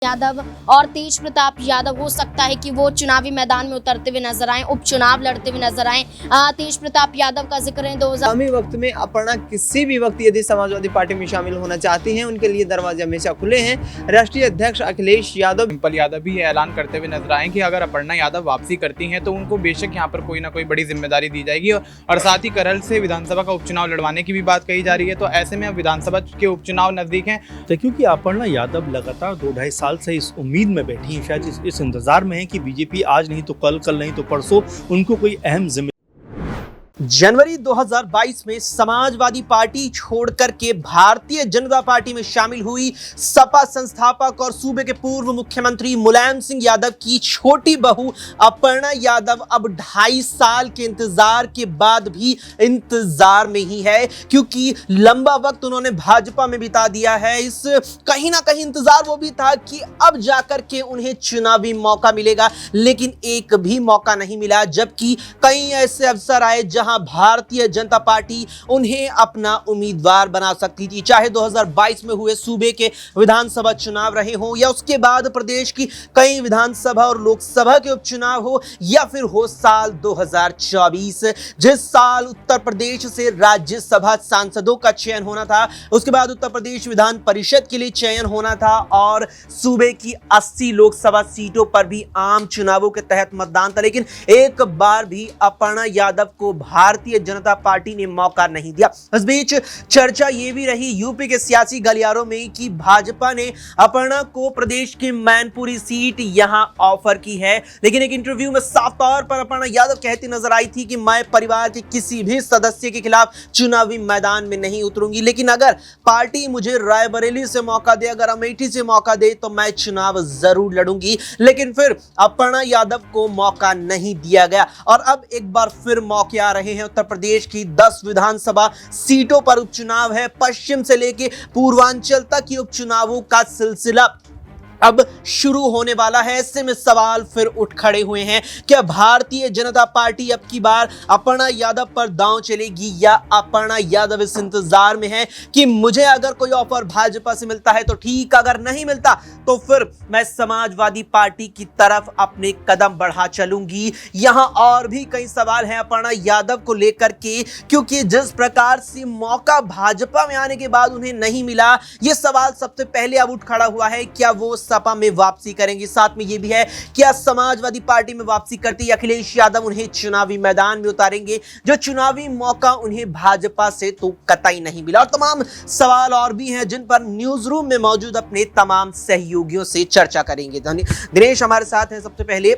यादव और तेज प्रताप यादव हो सकता है कि वो चुनावी मैदान में उतरते हुए नजर आए, उपचुनाव लड़ते हुए नजर आए। तेज प्रताप यादव का जिक्र है 2000 आगामी वक्त में अपर्णा किसी भी वक्त यदि समाजवादी पार्टी में शामिल होना चाहती हैं, उनके लिए दरवाजे हमेशा खुले हैं। राष्ट्रीय अध्यक्ष अखिलेश यादव डिम्पल यादव भी ये ऐलान करते हुए नजर आए कि अगर अपर्णा यादव वापसी करती हैं तो उनको बेशक यहाँ पर कोई ना कोई बड़ी जिम्मेदारी दी जाएगी और साथ ही करहल से विधानसभा का उपचुनाव लड़वाने की भी बात कही जा रही है। तो ऐसे में अब विधानसभा के उपचुनाव नजदीक हैं, तो क्योंकि अपर्णा यादव लगातार 2-2.5 साल से इस उम्मीद में बैठी हैं, शायद इस इंतजार में है कि बीजेपी आज नहीं तो कल, कल नहीं तो परसों उनको कोई अहम जिम्मेदारी। जनवरी 2022 में समाजवादी पार्टी छोड़कर के भारतीय जनता पार्टी में शामिल हुई सपा संस्थापक और सूबे के पूर्व मुख्यमंत्री मुलायम सिंह यादव की छोटी बहू अपर्णा यादव अब 2.5 साल के इंतजार के बाद भी इंतजार में ही है, क्योंकि लंबा वक्त उन्होंने भाजपा में बिता दिया है। इस कहीं ना कहीं इंतजार वो भी था कि अब जाकर के उन्हें चुनावी मौका मिलेगा, लेकिन एक भी मौका नहीं मिला। जबकि कई ऐसे अवसर आए जहां भारतीय जनता पार्टी उन्हें अपना उम्मीदवार बना सकती थी, चाहे 2022 में हुए सूबे के विधानसभा चुनाव रहे हो या उसके बाद प्रदेश की कई विधानसभा और लोकसभा के उपचुनाव हो या फिर हो साल 2024, जिस साल उत्तर प्रदेश से राज्यसभा सांसदों का चयन होना था, उसके बाद उत्तर प्रदेश विधान परिषद के लिए चयन होना था और सूबे की 80 लोकसभा सीटों पर भी आम चुनावों के तहत मतदान था। लेकिन एक बार भी अपर्णा यादव को भारतीय जनता पार्टी ने मौका नहीं दिया। इस बीच चर्चा यह भी रही यूपी के सियासी गलियारों में कि भाजपा ने अपर्णा को प्रदेश की मैनपुरी सीट यहां ऑफर की है, लेकिन एक इंटरव्यू में साफ तौर पर अपर्णा यादव कहती नजर आई थी कि मैं परिवार के किसी भी सदस्य के खिलाफ चुनावी मैदान में नहीं उतरूंगी, लेकिन अगर पार्टी मुझे रायबरेली से मौका दे, अगर अमेठी से मौका दे तो मैं चुनाव जरूर लड़ूंगी। लेकिन फिर अपर्णा यादव को मौका नहीं दिया गया और अब एक बार फिर मौके आ रहे हैं। उत्तर प्रदेश की 10 विधानसभा सीटों पर उपचुनाव है, पश्चिम से लेकर पूर्वांचल तक की उपचुनावों का सिलसिला अब शुरू होने वाला है। ऐसे में सवाल फिर उठ खड़े हुए हैं, क्या भारतीय जनता पार्टी अब की बार अपर्णा यादव पर दांव चलेगी या अपर्णा यादव इस इंतजार में है कि मुझे अगर कोई ऑफर भाजपा से मिलता है तो ठीक, अगर नहीं मिलता तो फिर मैं समाजवादी पार्टी की तरफ अपने कदम बढ़ा चलूंगी। यहां और भी कई सवाल हैं अपर्णा यादव को लेकर के, क्योंकि जिस प्रकार से मौका भाजपा में आने के बाद उन्हें नहीं मिला, यह सवाल सबसे पहले अब उठ खड़ा हुआ है, क्या वो सपा में वापसी करेंगे। साथ में यह भी है, क्या समाजवादी पार्टी में वापसी करते ही अखिलेश यादव उन्हें चुनावी मैदान में उतारेंगे, जो चुनावी मौका उन्हें भाजपा से तो कतई नहीं मिला। और तमाम सवाल और भी हैं जिन पर न्यूज रूम में मौजूद अपने तमाम सहयोगियों से चर्चा करेंगे। दिनेश हमारे साथ हैं। सबसे पहले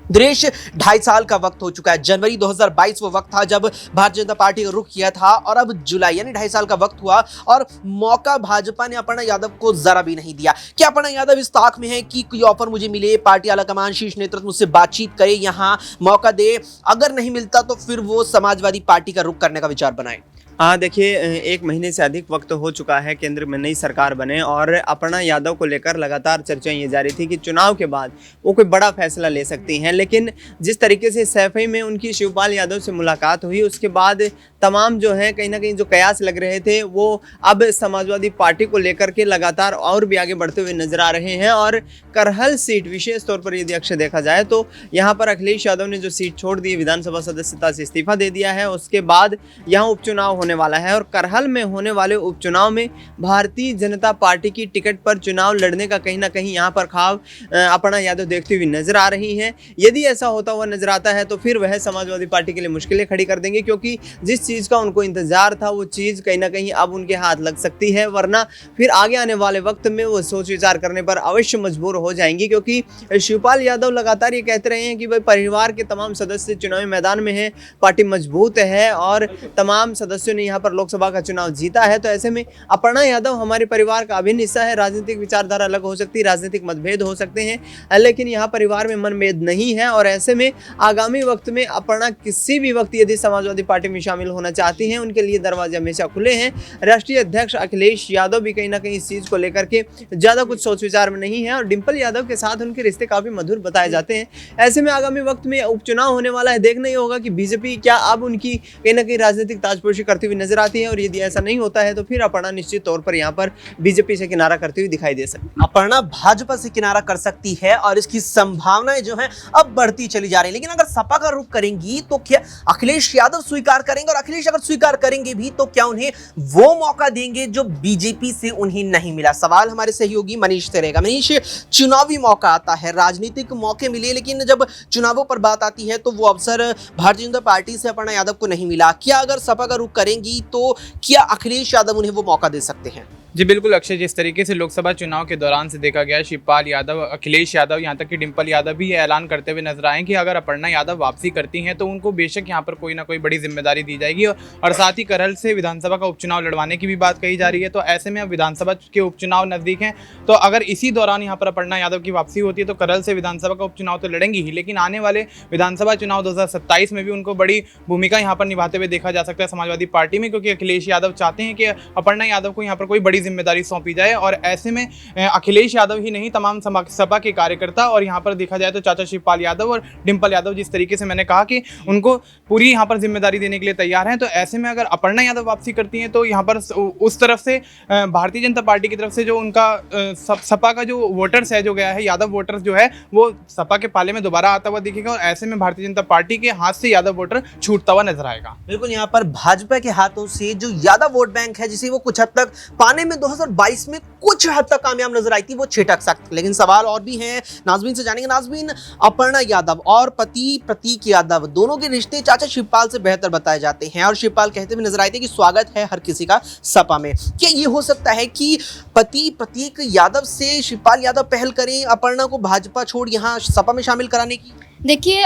दिनेश, 2.5 साल का वक्त हो चुका है। जनवरी 2022 वो वक्त था जब भारतीय जनता पार्टी का रुख किया था और अब जुलाई यानी 2.5 साल का वक्त हुआ और मौका भाजपा ने अपर्णा यादव को जरा भी नहीं दिया। क्या अपर्णा यादव इस ताक में है कि कोई ऑफर मुझे मिले, पार्टी आलाकमान शीर्ष नेतृत्व मुझसे बातचीत करे, यहाँ मौका दे, अगर नहीं मिलता तो फिर वो समाजवादी पार्टी का रुख करने का विचार बनाए? हाँ, देखिए, 1 महीने से अधिक वक्त हो चुका है केंद्र में नई सरकार बने और अपर्णा यादव को लेकर लगातार चर्चाएं ये जारी थी कि चुनाव के बाद वो कोई बड़ा फैसला ले सकती हैं। लेकिन जिस तरीके से सैफई में उनकी शिवपाल यादव से मुलाकात हुई, उसके बाद तमाम जो है कहीं ना कहीं जो कयास लग रहे थे वो अब समाजवादी पार्टी को लेकर के लगातार और भी आगे बढ़ते हुए नजर आ रहे हैं। और करहल सीट विशेष तौर पर यदि अक्ष देखा जाए तो यहाँ पर अखिलेश यादव ने जो सीट छोड़ दी, विधानसभा सदस्यता से इस्तीफा दे दिया है, उसके बाद यहाँ उपचुनाव होने वाला है और करहल में होने वाले उपचुनाव में भारतीय जनता पार्टी की टिकट पर चुनाव लड़ने का कहीं ना कहीं यहाँ पर ख्वाब अपर्णा यादव देखती हुई नजर आ रही हैं। यदि ऐसा होता हुआ नजर आता है तो फिर वह समाजवादी पार्टी के लिए मुश्किलें खड़ी कर देंगे, क्योंकि जिस चीज़ का उनको इंतजार था वो चीज़ कहीं ना कहीं अब उनके हाथ लग सकती है, वरना फिर आगे आने वाले वक्त में वो सोच विचार करने पर अवश्य मजबूर हो जाएंगी। क्योंकि शिवपाल यादव लगातार ये कहते रहे हैं कि भाई परिवार के तमाम सदस्य चुनावी मैदान में हैं, पार्टी मजबूत है और तमाम सदस्यों ने यहाँ पर लोकसभा का चुनाव जीता है। तो ऐसे में अपर्णा यादव हमारे परिवार का अभिन्न हिस्सा है। राजनीतिक विचारधारा अलग हो सकती है, राजनीतिक मतभेद हो सकते हैं, लेकिन यहाँ परिवार में मनभेद नहीं है। और ऐसे में आगामी वक्त में अपर्णा किसी भी वक्त यदि समाजवादी पार्टी में शामिल होना चाहती हैं, उनके लिए दरवाजे हमेशा खुले हैं। राष्ट्रीय अध्यक्ष अखिलेश यादव भी कहीं ना कहीं इस चीज़ को लेकर के ज़्यादा कुछ सोच विचार में नहीं है और डिम्पल यादव के साथ उनके रिश्ते काफ़ी मधुर बताए जाते हैं। ऐसे में आगामी वक्त में उपचुनाव होने वाला है, देखना ही होगा कि बीजेपी क्या अब उनकी कहीं ना कहीं राजनीतिक ताजपोशी करती हुई नजर आती है, और यदि ऐसा नहीं होता है तो फिर अपर्णा निश्चित तौर पर यहाँ पर बीजेपी से किनारा करती हुई दिखाई दे सकती है। अपर्णा भाजपा से किनारा कर सकती है और इसकी संभावनाएं जो हैं अब बढ़ती चली जा रही है। लेकिन अगर सपा का रुख करेंगी तो क्या अखिलेश यादव स्वीकार करेंगे, और अखिलेश अगर स्वीकार करेंगे भी तो क्या उन्हें वो मौका देंगे जो बीजेपी से उन्हें नहीं मिला? सवाल हमारे सहयोगी मनीष से रहेगा। मनीष, चुनावी मौका आता है, राजनीतिक मौके मिले, लेकिन जब चुनावों पर बात आती है तो वो अवसर भारतीय जनता पार्टी से अपर्णा यादव को नहीं मिला। क्या अगर सपा का रुख करेंगी तो क्या अखिलेश यादव उन्हें वो मौका दे सकते हैं? जी बिल्कुल अक्षय, जिस तरीके से लोकसभा चुनाव के दौरान से देखा गया, शिवपाल यादव, अखिलेश यादव, यहाँ तक कि डिम्पल यादव भी ये ऐलान करते हुए नजर आए कि अगर अपर्णा यादव वापसी करती हैं तो उनको बेशक यहाँ पर कोई ना कोई बड़ी जिम्मेदारी दी जाएगी, और साथ ही करहल से विधानसभा का उपचुनाव लड़वाने की भी बात कही जा रही है। तो ऐसे में अब विधानसभा के उपचुनाव नजदीक हैं, तो अगर इसी दौरान यहाँ पर अपर्णा यादव की वापसी होती है तो करहल से विधानसभा का उपचुनाव तो लड़ेंगी ही, लेकिन आने वाले विधानसभा चुनाव 2027 में भी उनको बड़ी भूमिका यहाँ पर निभाते हुए देखा जा सकता है समाजवादी पार्टी में, क्योंकि अखिलेश यादव चाहते हैं कि अपर्णा यादव को यहाँ पर कोई बड़ी जिम्मेदारी सौंपी जाए। और ऐसे में अखिलेश यादव ही नहीं, तमाम सपा के कार्यकर्ता, और यहाँ पर देखा जाए तो चाचा शिवपाल यादव और डिम्पल यादव, जिस तरीके से मैंने कहा कि उनको पूरी यहाँ पर जिम्मेदारी देने के लिए तैयार हैं। तो ऐसे में अगर अपर्णा यादव वापसी करती हैं तो यहाँ पर उस तरफ से भारतीय जनता पार्टी की तरफ से जो उनका सपा का जो वोटर्स है जो गया है, यादव वोटर्स जो है वो सपा के पाले में दोबारा आता हुआ दिखेगा, और ऐसे में भारतीय जनता पार्टी के हाथ से यादव वोटर छूटता हुआ नजर आएगा। बिल्कुल, यहाँ पर भाजपा के हाथों से जो यादव वोट बैंक है जिसे वो कुछ हद तक पाने में 2022 में कुछ हद तक कामयाब नजर आई थी, वो छिटक सकती। लेकिन सवाल और भी हैं, नाज़मीन से जानेंगे। नाज़मीन, अपर्णा यादव और पति प्रतीक यादव दोनों के रिश्ते चाचा शिवपाल से बेहतर बताए जाते हैं, और शिवपाल कहते हुए नजर आए थे कि स्वागत है हर किसी का सपा में। क्या ये हो सकता है कि पति प्रतीक यादव से शिवपाल यादव पहल करें अपर्णा को भाजपा छोड़ यहाँ सपा में शामिल कराने की? देखिए,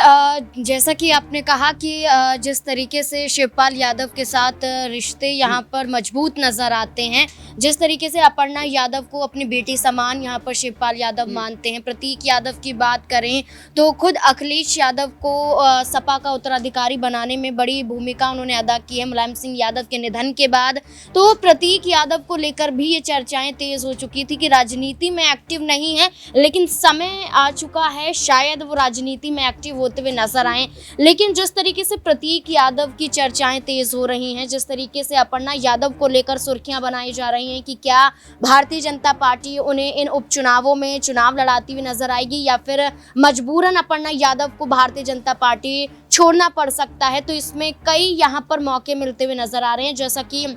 जैसा कि आपने कहा कि जिस तरीके से शिवपाल यादव के साथ रिश्ते यहाँ पर मजबूत नज़र आते हैं, जिस तरीके से अपर्णा यादव को अपनी बेटी समान यहाँ पर शिवपाल यादव मानते हैं। प्रतीक यादव की बात करें तो खुद अखिलेश यादव को सपा का उत्तराधिकारी बनाने में बड़ी भूमिका उन्होंने अदा की है मुलायम सिंह यादव के निधन के बाद। तो प्रतीक यादव को लेकर भी ये चर्चाएं तेज़ हो चुकी थी कि राजनीति में एक्टिव नहीं है, लेकिन समय आ चुका है शायद वो राजनीति में एक्टिव होते हुए नजर आए। लेकिन जिस तरीके से प्रतीक यादव की चर्चाएं तेज हो रही हैं, जिस तरीके से अपर्णा यादव को लेकर सुर्खियां बनाई जा रही हैं कि क्या भारतीय जनता पार्टी उन्हें इन उपचुनावों में चुनाव लड़ाती हुई नजर आएगी या फिर मजबूरन अपर्णा यादव को भारतीय जनता पार्टी छोड़ना पड़ सकता है, तो इसमें कई यहां पर मौके मिलते हुए नजर आ रहे हैं। जैसा कि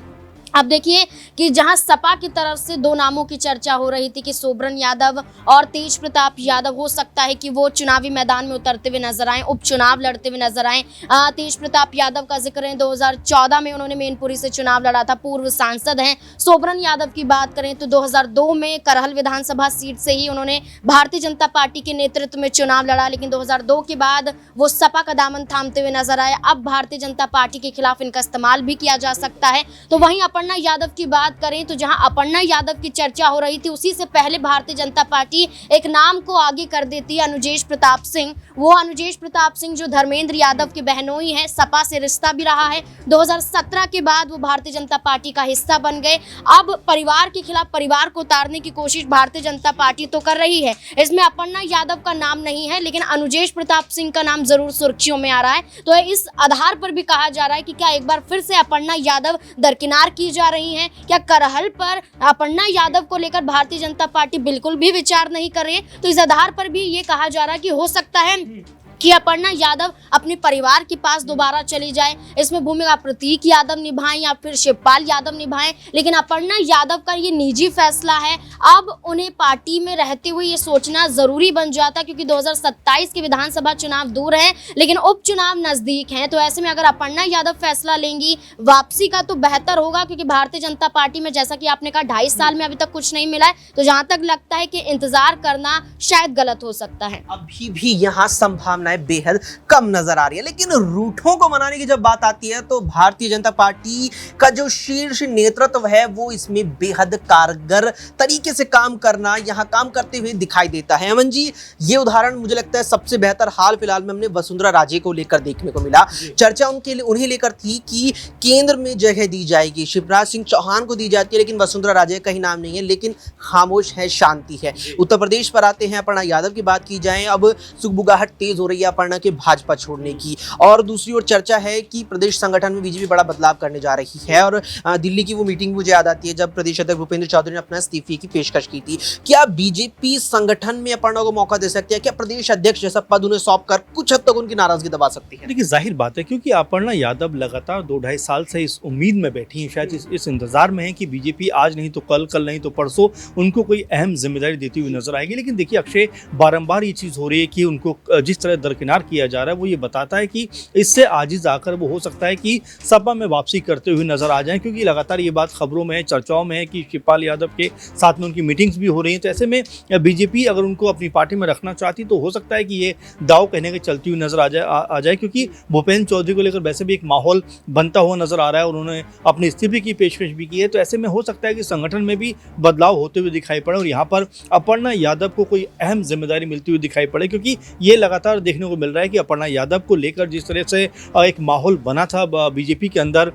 अब देखिए कि जहां सपा की तरफ से दो नामों की चर्चा हो रही थी कि सोबरन यादव और तेज प्रताप यादव हो सकता है कि वो चुनावी मैदान में उतरते हुए नजर आएं, उपचुनाव लड़ते हुए नजर आएं। तेज प्रताप यादव का जिक्र है, 2014 में उन्होंने मैनपुरी से चुनाव लड़ा था, पूर्व सांसद हैं। सोबरन यादव की बात करें तो 2002 में करहल विधानसभा सीट से ही उन्होंने भारतीय जनता पार्टी के नेतृत्व में चुनाव लड़ा, लेकिन 2002 के बाद वो सपा का दामन थामते हुए नजर आए। अब भारतीय जनता पार्टी के खिलाफ इनका इस्तेमाल भी किया जा सकता है। तो वहीं अपर्णा यादव की बात करें तो जहां अपर्णा यादव की चर्चा हो रही थी, उसी से पहले भारतीय जनता पार्टी एक नाम को आगे कर देती है, अनुजेश प्रताप सिंह। वो अनुजेश प्रताप सिंह जो धर्मेंद्र यादव के बहनोई हैं, सपा से रिश्ता भी रहा है। 2017 के बाद वो भारतीय जनता पार्टी का हिस्सा बन गए। अब परिवार के खिलाफ परिवार को उतारने की कोशिश भारतीय जनता पार्टी तो कर रही है। इसमें अपर्णा यादव का नाम नहीं है, लेकिन अनुजेश प्रताप सिंह का नाम जरूर सुर्खियों में आ रहा है। तो इस आधार पर भी कहा जा रहा है कि क्या एक बार फिर से अपर्णा यादव दरकिनार की जा रही हैं? क्या करहल पर अपर्णा यादव को लेकर भारतीय जनता पार्टी बिल्कुल भी विचार नहीं कर रही है? तो इस आधार पर भी ये कहा जा रहा है कि हो सकता है कि अपर्णा यादव अपने परिवार के पास दोबारा चली जाए। इसमें भूमिका प्रतीक यादव निभाएं या फिर शिवपाल यादव निभाएं, लेकिन अपर्णा यादव का ये निजी फैसला है। अब उन्हें पार्टी में रहते हुए ये सोचना जरूरी बन जाता, क्योंकि 2027 के विधानसभा चुनाव दूर हैं लेकिन उपचुनाव नजदीक हैं। तो ऐसे में अगर अपर्णा यादव फैसला लेंगी वापसी का तो बेहतर होगा, क्योंकि भारतीय जनता पार्टी में जैसा कि आपने कहा 2.5 साल में अभी तक कुछ नहीं मिला है, तो जहां तक लगता है कि इंतजार करना शायद गलत हो सकता है। अभी भी यहाँ संभावना बेहद कम नजर आ रही है। लेकिन रूठों को मनाने की जब बात आती है तो भारतीय जनता पार्टी का जो शीर्ष नेतृत्व है वो इसमें बेहद कारगर तरीके से काम करना, यहाँ काम करते हुए दिखाई देता है। अमन जी, ये उदाहरण मुझे लगता है सबसे बेहतर हाल फिलहाल में हमने वसुंधरा राजे को लेकर देखने को मिला। चर्चा उन्हें लेकर थी कि केंद्र में जगह दी जाएगी, शिवराज सिंह चौहान को दी जाती है, लेकिन वसुंधरा राजे का ही नाम नहीं है, लेकिन खामोश है, शांति है। उत्तर प्रदेश पर आते हैं, अपर्णा यादव की बात की जाए, अब सुगबुगाहट तेज हो रही रही है अपर्णा के भाजपा छोड़ने की, और दूसरी ओर चर्चा है कि प्रदेश संगठन में बीजेपी बड़ा बदलाव करने जा रही है। और दिल्ली की वो मीटिंग मुझे याद आती है जब प्रदेश अध्यक्ष भूपेंद्र चौधरी ने अपना इस्तीफे की पेशकश की थी। क्या बीजेपी संगठन में अपर्णा को मौका दे सकती है? क्या प्रदेश अध्यक्ष जैसा पद उन्हें सौंपकर कुछ हद तक उनकी नाराजगी दबा सकती है? देखिए जाहिर बात है, क्योंकि अपर्णा यादव लगातार 2-2.5 साल से इस उम्मीद में बैठी हैं, शायद इस इंतजार में है कि बीजेपी आज नहीं तो कल, कल नहीं तो परसों उनको कोई अहम जिम्मेदारी देती हुई नजर आएगी। लेकिन देखिए अक्षय, बारंबार ये चीज़ हो रही है कि उनको जिस तरह दरकिनार किया जा रहा है वो ये बताता है कि इससे आजिज आकर वो हो सकता है कि सपा में वापसी करते हुए नजर आ जाएं, क्योंकि लगातार ये बात खबरों में है, चर्चाओं में है कि शिवपाल यादव के साथ में उनकी मीटिंग्स भी हो रही हैं। तो ऐसे में बीजेपी अगर उनको अपनी पार्टी में रखना चाहती तो हो सकता है कि ये दाव कहने के चलती हुई नजर आ जाए, क्योंकि भूपेंद्र चौधरी को लेकर वैसे भी एक माहौल बनता हुआ नजर आ रहा है और उन्होंने अपने इस्तीफे की पेशकश भी की है। तो ऐसे में हो सकता है कि संगठन में भी बदलाव होते हुए दिखाई पड़े और यहाँ पर अपर्णा यादव को कोई अहम जिम्मेदारी मिलती हुई दिखाई पड़े, क्योंकि ये लगातार देखने को मिल रहा है कि अपर्णा यादव को लेकर जिस तरह से एक माहौल बना था बीजेपी के अंदर,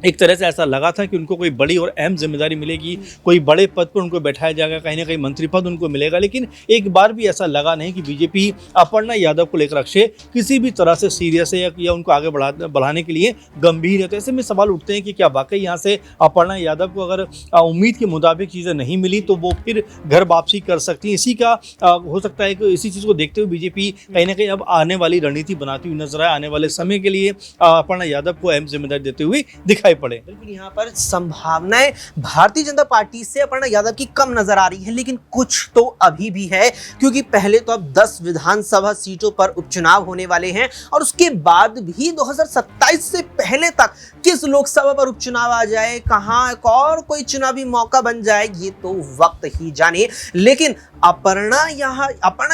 एक तरह से ऐसा लगा था कि उनको कोई बड़ी और अहम जिम्मेदारी मिलेगी, कोई बड़े पद पर उनको बैठाया जाएगा, कहीं ना कहीं मंत्री पद उनको मिलेगा। लेकिन एक बार भी ऐसा लगा नहीं कि बीजेपी अपर्णा यादव को लेकर अक्षय किसी भी तरह से सीरियस है या उनको आगे बढ़ाने के लिए गंभीर है। तो ऐसे में सवाल उठते हैं कि क्या वाकई यहाँ से अपर्णा यादव को अगर उम्मीद के मुताबिक चीज़ें नहीं मिली तो वो फिर घर वापसी कर सकती हैं। इसी का हो सकता है कि इसी चीज़ को देखते हुए बीजेपी कहीं ना कहीं अब आने वाली रणनीति बनाती हुई नजर आए, आने वाले समय के लिए अपर्णा यादव को अहम जिम्मेदारी देते हुए दिखाई पड़े। बिल्कुल, यहाँ पर संभावनाएं भारतीय जनता पार्टी से अपर्णा यादव की कम नजर आ रही है, लेकिन कुछ तो अभी भी है, क्योंकि पहले तो अब 10 विधानसभा सीटों पर उपचुनाव होने वाले हैं और उसके बाद भी 2027 से पहले तक किस लोकसभा पर उपचुनाव आ जाए, कहां और कोई चुनावी मौका बन जाए, ये तो वक्त ही जाने। लेकिन अपर्णा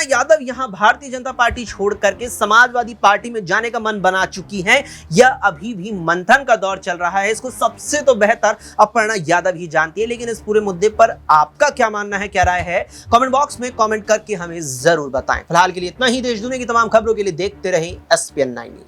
यादव यहाँ भारतीय जनता पार्टी छोड़ करके समाजवादी पार्टी में जाने का मन बना चुकी हैं, या अभी भी मंथन का दौर चल रहा है, इसको सबसे तो बेहतर अपर्णा यादव ही जानती है। लेकिन इस पूरे मुद्दे पर आपका क्या मानना है, क्या राय है, कमेंट बॉक्स में कमेंट करके हमें जरूर बताएं। फिलहाल के लिए इतना ही। देश दुनिया की तमाम खबरों के लिए देखते रहें SPN 9 न्यूज।